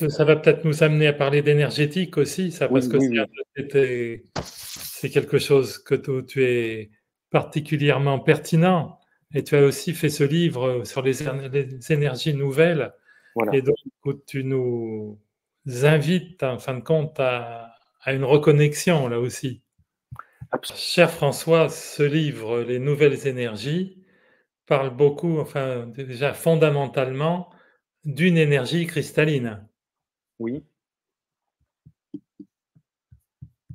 ça va peut-être nous amener à parler d'énergétique aussi, ça, parce Oui, que oui, oui. c'est quelque chose où tu es particulièrement pertinent. Et tu as aussi fait ce livre sur les énergies nouvelles, Voilà. et donc où tu nous invites, en fin de compte, à une reconnexion là aussi. Cher François, ce livre, Les nouvelles énergies, parle beaucoup, enfin déjà fondamentalement, d'une énergie cristalline. Oui,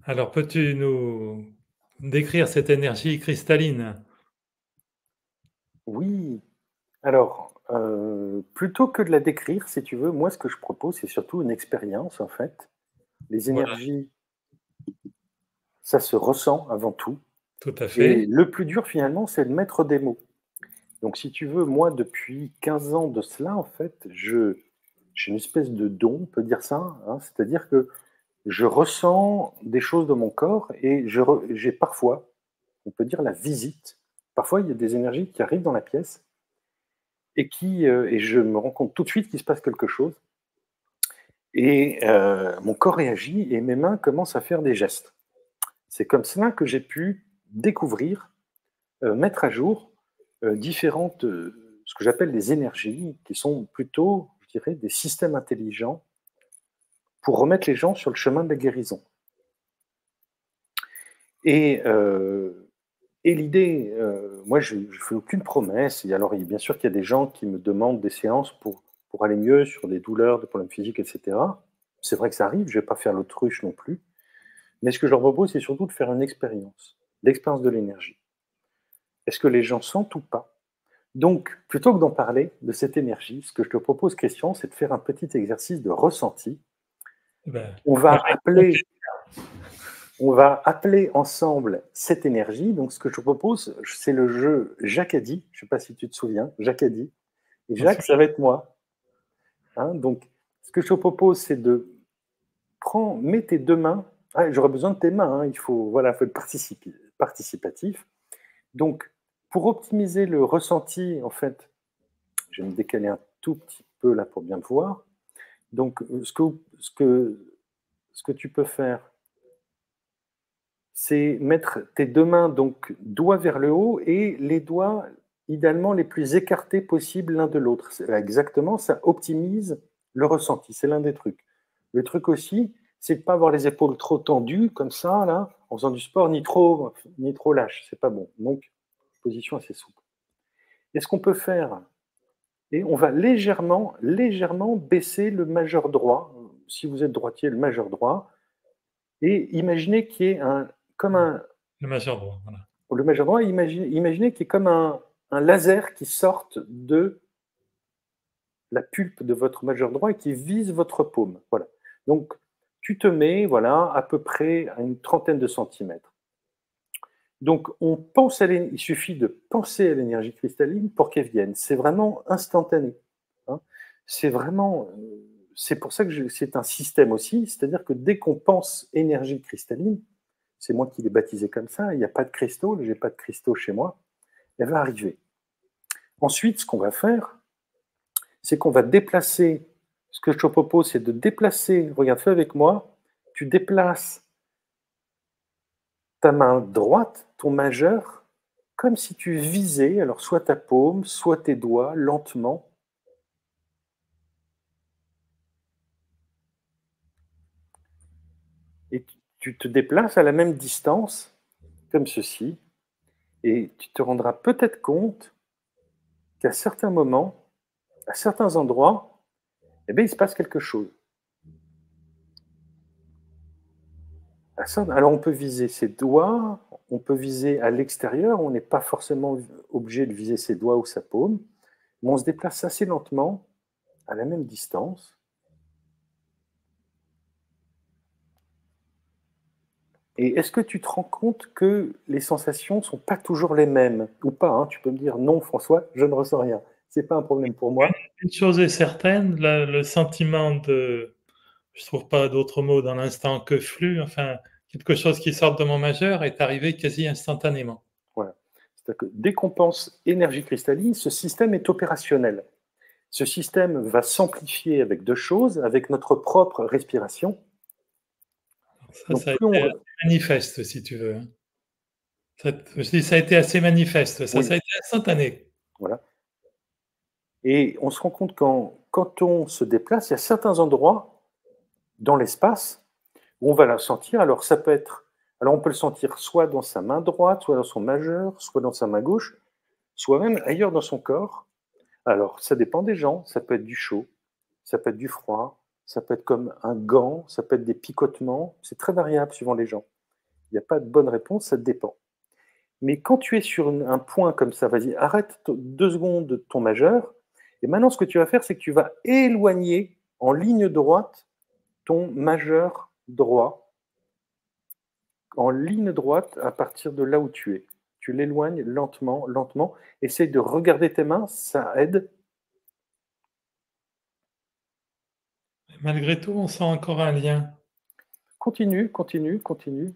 Alors peux-tu nous décrire cette énergie cristalline? oui. Alors, plutôt que de la décrire, si tu veux, moi, ce que je propose, c'est surtout une expérience, en fait. Les Voilà, énergies, ça se ressent avant tout. tout à Et fait. le plus dur, finalement, c'est de mettre des mots. Donc, si tu veux, moi, depuis 15 ans de cela, en fait, j'ai une espèce de don, on peut dire ça, hein, c'est-à-dire que je ressens des choses de mon corps et j'ai parfois, on peut dire, la visite. Parfois, il y a des énergies qui arrivent dans la pièce et je me rends compte tout de suite qu'il se passe quelque chose. Et mon corps réagit et mes mains commencent à faire des gestes. C'est comme cela que j'ai pu découvrir, mettre à jour différentes, ce que j'appelle les énergies, qui sont plutôt, je dirais, des systèmes intelligents pour remettre les gens sur le chemin de la guérison. Et, euh, et l'idée, moi, je ne fais aucune promesse. Et alors, bien sûr qu'il y a des gens qui me demandent des séances pour aller mieux sur des douleurs, des problèmes physiques, etc. C'est vrai que ça arrive, je ne vais pas faire l'autruche non plus. Mais ce que je leur propose, c'est surtout de faire une expérience, l'expérience de l'énergie. Est-ce que les gens sentent ou pas? Donc, plutôt que d'en parler de cette énergie, ce que je te propose, Christian, c'est de faire un petit exercice de ressenti. Eh ben, On va avec grand appeler, on va appeler ensemble cette énergie. Donc, ce que je te propose, c'est le jeu Jacadi. Je ne sais pas si tu te souviens, Jacadi. Et Jacques, plaisir. ça va être moi. Hein, donc, ce que je te propose, c'est de mets tes deux mains. Ah, j'aurais besoin de tes mains. Hein, faut être participatif. Donc, pour optimiser le ressenti, en fait, je vais me décaler un tout petit peu là pour bien me voir. Donc, ce que tu peux faire, c'est mettre tes deux mains, donc doigts vers le haut et les doigts idéalement les plus écartés possibles l'un de l'autre. Exactement, ça optimise le ressenti. C'est l'un des trucs. Le truc aussi, c'est de ne pas avoir les épaules trop tendues comme ça, là, en faisant du sport, ni trop lâche. C'est pas bon. Donc, position assez souple. Et ce qu'on peut faire, et on va légèrement, légèrement baisser le majeur droit. Si vous êtes droitier, le majeur droit. Et imaginez qu'il y ait comme Le majeur droit, voilà. le majeur droit, imaginez qu'il y ait comme un laser qui sorte de la pulpe de votre majeur droit et qui vise votre paume. Voilà. Donc, tu te mets, voilà, à peu près à une trentaine de centimètres. Donc, il suffit de penser à l'énergie cristalline pour qu'elle vienne. C'est vraiment instantané. Hein. C'est vraiment, c'est pour ça que c'est un système aussi. C'est-à-dire que dès qu'on pense énergie cristalline, c'est moi qui l'ai baptisé comme ça. Il n'y a pas de cristaux, j'ai pas de cristaux chez moi. Elle va arriver. Ensuite, ce qu'on va faire, c'est qu'on va déplacer. Ce que je te propose, c'est de déplacer. Regarde, fais avec moi. Tu déplaces ta main droite, ton majeur, comme si tu visais, alors soit ta paume, soit tes doigts, lentement. Et tu te déplaces à la même distance, comme ceci. Et tu te rendras peut-être compte qu'à certains moments, à certains endroits, eh bien, il se passe quelque chose. Alors on peut viser ses doigts, on peut viser à l'extérieur, on n'est pas forcément obligé de viser ses doigts ou sa paume, mais on se déplace assez lentement, à la même distance. Et est-ce que tu te rends compte que les sensations ne sont pas toujours les mêmes? Ou pas, hein, tu peux me dire: «Non François, je ne ressens rien». C'est pas un problème pour moi. Une chose est certaine, le sentiment de je trouve pas d'autre mot dans l'instant que flux, enfin, quelque chose qui sort de mon majeur est arrivé quasi instantanément. Voilà. C'est-à-dire que dès qu'on pense énergie cristalline, ce système est opérationnel. Ce système va s'amplifier avec 2 choses, avec notre propre respiration. Donc Ça a plus on été re assez manifeste si tu veux, hein. Je dis ça a été assez manifeste, ça oui, a été instantané. voilà. Et on se rend compte quand on se déplace, il y a certains endroits dans l'espace où on va la sentir. Alors on peut le sentir soit dans sa main droite, soit dans son majeur, soit dans sa main gauche, soit même ailleurs dans son corps. Alors ça dépend des gens, ça peut être du chaud, ça peut être du froid, ça peut être comme un gant, ça peut être des picotements, c'est très variable suivant les gens. Il n'y a pas de bonne réponse, ça dépend. Mais quand tu es sur un point comme ça, vas-y, arrête 2 secondes de ton majeur. Et maintenant, ce que tu vas faire, c'est que tu vas éloigner en ligne droite ton majeur droit, en ligne droite à partir de là où tu es. Tu l'éloignes lentement, lentement. Essaye de regarder tes mains, ça aide. Malgré tout, on sent encore un lien. Continue, continue, continue.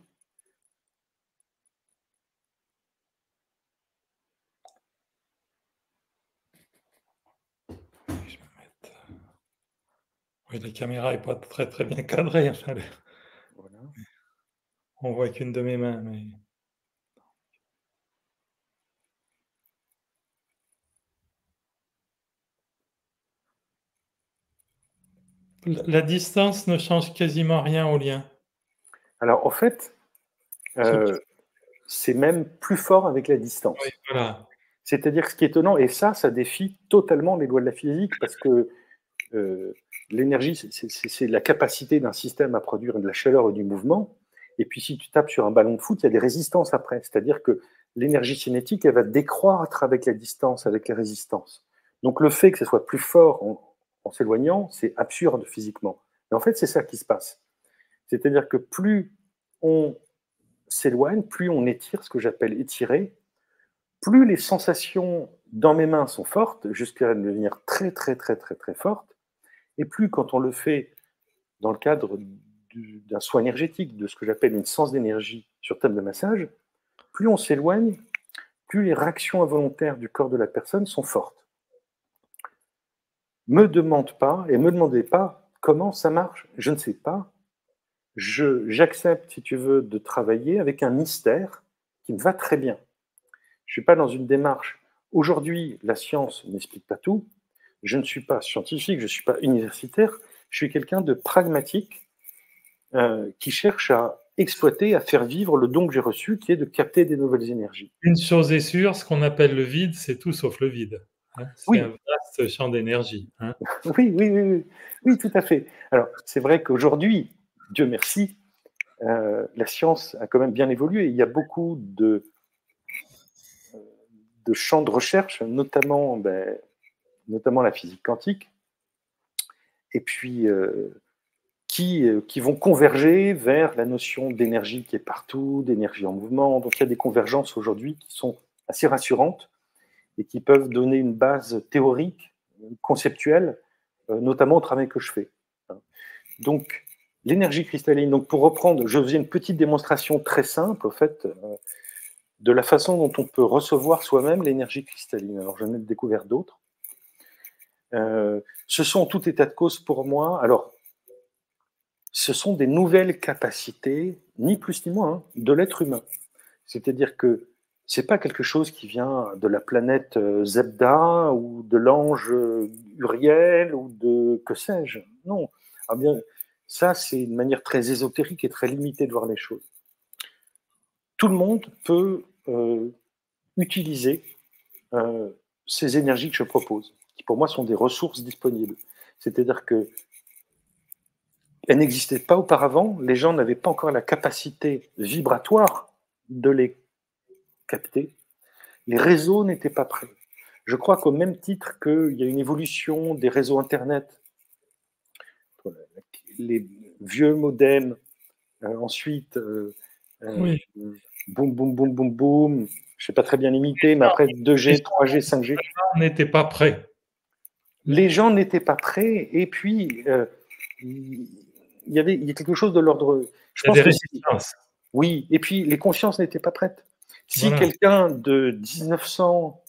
Je vais me mettre oui, la caméra est pas très, très bien cadrée, enfin, le Voilà. on voit qu'une de mes mains, mais la distance ne change quasiment rien au lien. Alors, en fait, Subtil euh, c'est même plus fort avec la oui, distance. voilà. C'est-à-dire que ce qui est étonnant, et ça défie totalement les lois de la physique, parce que euh, l'énergie, c'est la capacité d'un système à produire de la chaleur ou du mouvement. Et puis, si tu tapes sur un ballon de foot, il y a des résistances après. C'est-à-dire que l'énergie cinétique, elle va décroître avec la distance, avec les résistances. Donc, le fait que ce soit plus fort en s'éloignant, c'est absurde physiquement. Mais en fait, c'est ça qui se passe. C'est-à-dire que plus on s'éloigne, plus on étire, ce que j'appelle étirer, plus les sensations dans mes mains sont fortes, jusqu'à devenir très, très, très, très, très fortes, et plus quand on le fait dans le cadre d'un soin énergétique, de ce que j'appelle une séance d'énergie sur table de massage, plus on s'éloigne, plus les réactions involontaires du corps de la personne sont fortes. Me demande pas et me demandez pas comment ça marche, je ne sais pas. J'accepte, si tu veux, de travailler avec un mystère qui me va très bien. Je ne suis pas dans une démarche. Aujourd'hui, la science n'explique pas tout. Je ne suis pas scientifique, je ne suis pas universitaire. Je suis quelqu'un de pragmatique qui cherche à exploiter, à faire vivre le don que j'ai reçu, qui est de capter des nouvelles énergies. Une chose est sûre, ce qu'on appelle le vide, c'est tout sauf le vide, hein. C'est un Oui, vaste champ d'énergie, hein. oui, oui, oui, oui, oui, tout à fait. Alors, c'est vrai qu'aujourd'hui, Dieu merci, la science a quand même bien évolué. Il y a beaucoup de champs de recherche, notamment la physique quantique, et puis qui vont converger vers la notion d'énergie qui est partout, d'énergie en mouvement. Donc il y a des convergences aujourd'hui qui sont assez rassurantes et qui peuvent donner une base théorique, conceptuelle, notamment au travail que je fais. Donc l'énergie cristalline, donc pour reprendre, je faisais une petite démonstration très simple, au fait, de la façon dont on peut recevoir soi-même l'énergie cristalline. Alors j'en ai découvert d'autres. Ce sont en tout état de cause pour moi. Alors, ce sont des nouvelles capacités, ni plus ni moins, hein, de l'être humain. C'est-à-dire que c'est pas quelque chose qui vient de la planète Zebda ou de l'ange Uriel ou de que sais-je. Non. Ah bien, ça, c'est une manière très ésotérique et très limitée de voir les choses. Tout le monde peut utiliser euh, ces énergies que je propose, qui pour moi sont des ressources disponibles. C'est-à-dire que elles n'existaient pas auparavant. Les gens n'avaient pas encore la capacité vibratoire de les capter. Les réseaux n'étaient pas prêts. Je crois qu'au même titre qu'il y a une évolution des réseaux Internet, les vieux modems, ensuite, Oui, boum, boum, boum, boum, boum, je ne sais pas très bien imiter, mais après les 2G, 3G, 5G. gens n'étaient pas prêts. Les gens n'étaient pas prêts, et puis il y avait quelque chose de l'ordre. Je Il y a pense des que résistances. oui, et puis les consciences n'étaient pas prêtes. Si Voilà, quelqu'un de 1900,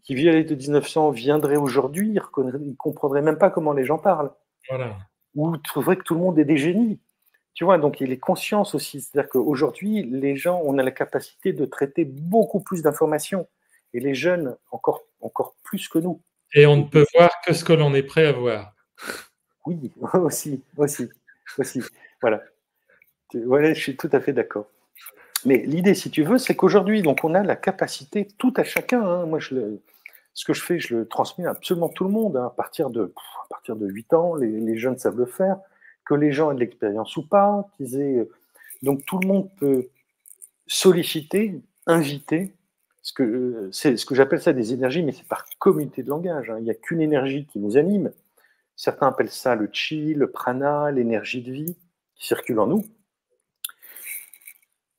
qui vient de 1900, viendrait aujourd'hui, il ne comprendrait même pas comment les gens parlent, voilà. ou trouverait que tout le monde est des génies. Tu vois, donc il est conscience aussi. C'est-à-dire qu'aujourd'hui, les gens, on a la capacité de traiter beaucoup plus d'informations. Et les jeunes, encore plus que nous. Et on ne peut voir que ce que l'on est prêt à voir. Oui, aussi, aussi, aussi. Voilà. Voilà, je suis tout à fait d'accord. Mais l'idée, si tu veux, c'est qu'aujourd'hui, donc, on a la capacité, tout à chacun. Hein, moi, ce que je fais, je le transmets à absolument tout le monde. Hein, à partir de 8 ans, les jeunes savent le faire. Que les gens aient de l'expérience ou pas. Donc, tout le monde peut solliciter, inviter, c'est ce que j'appelle ça des énergies, mais c'est par communauté de langage. Hein. Il n'y a qu'une énergie qui nous anime. Certains appellent ça le chi, le prana, l'énergie de vie qui circule en nous.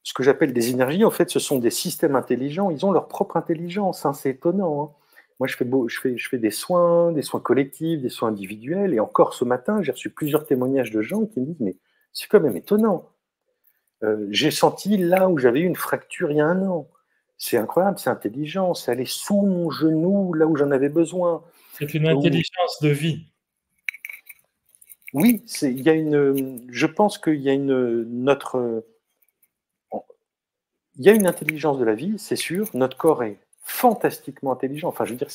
Ce que j'appelle des énergies, en fait, ce sont des systèmes intelligents. Ils ont leur propre intelligence. Hein. C'est étonnant. Hein. Moi, je fais des soins collectifs, des soins individuels. Et encore ce matin, j'ai reçu plusieurs témoignages de gens qui me disent, mais c'est quand même étonnant. J'ai senti là où j'avais eu une fracture il y a 1 an. C'est incroyable, c'est intelligent, c'est allé sous mon genou, là où j'en avais besoin. C'est une Où- intelligence de vie. oui, je pense qu'il y a il y a une intelligence de la vie, c'est sûr. Notre corps est fantastiquement intelligent. Enfin, je veux dire,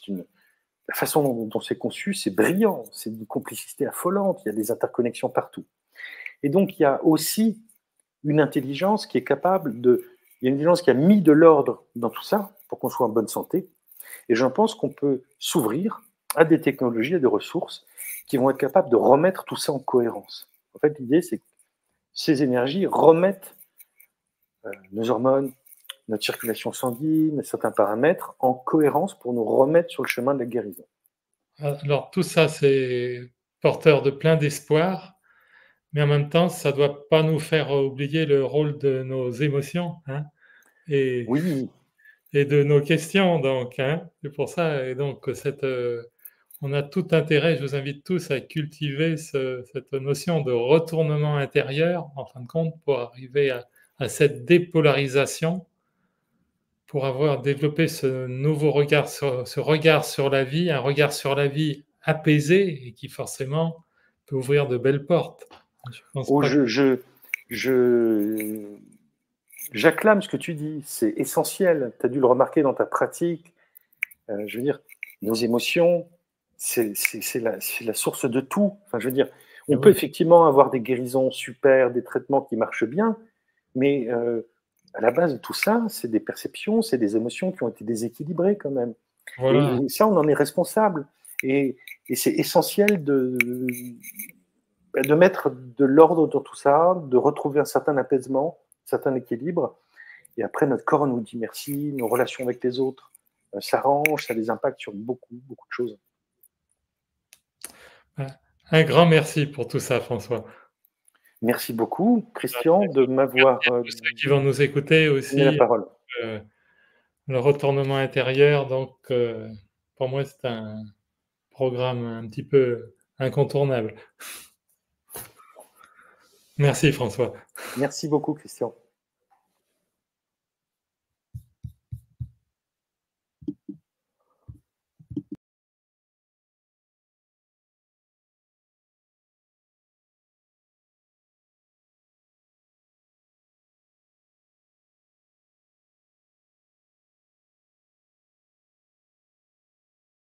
la façon dont c'est conçu, c'est brillant, c'est une complicité affolante, il y a des interconnexions partout. Et donc, il y a aussi une intelligence qui est capable il y a une intelligence qui a mis de l'ordre dans tout ça pour qu'on soit en bonne santé. Et je pense qu'on peut s'ouvrir à des technologies, à des ressources qui vont être capables de remettre tout ça en cohérence. En fait, l'idée, c'est que ces énergies remettent nos hormones, notre circulation sanguine, certains paramètres en cohérence pour nous remettre sur le chemin de la guérison. Alors tout ça, c'est porteur de plein d'espoir, mais en même temps, ça ne doit pas nous faire oublier le rôle de nos émotions, hein, et, Oui, et de nos questions. Donc, hein, c'est pour ça. Et donc, on a tout intérêt, je vous invite tous à cultiver cette notion de retournement intérieur, en fin de compte, pour arriver à cette dépolarisation, pour avoir développé ce nouveau regard, ce regard sur la vie, un regard sur la vie apaisé et qui forcément peut ouvrir de belles portes. Je pense oh, pas. je, j'acclame ce que tu dis, c'est essentiel. Tu as dû le remarquer dans ta pratique. Je veux dire, nos émotions, c'est la source de tout. Enfin, je veux dire, on peut Oui, effectivement avoir des guérisons super, des traitements qui marchent bien, mais à la base de tout ça, c'est des perceptions, c'est des émotions qui ont été déséquilibrées quand même. voilà. Et ça, on en est responsable. Et c'est essentiel de mettre de l'ordre dans tout ça, de retrouver un certain apaisement, un certain équilibre. Et après, notre corps nous dit merci, nos relations avec les autres s'arrangent, ça a des impacts sur beaucoup, beaucoup de choses. Un grand merci pour tout ça, François. Merci beaucoup, Christian, de m'avoir Tous ceux qui vont nous écouter donné la aussi, parole. euh, le retournement intérieur. Donc, pour moi, c'est un programme un petit peu incontournable. Merci, François. Merci beaucoup, Christian.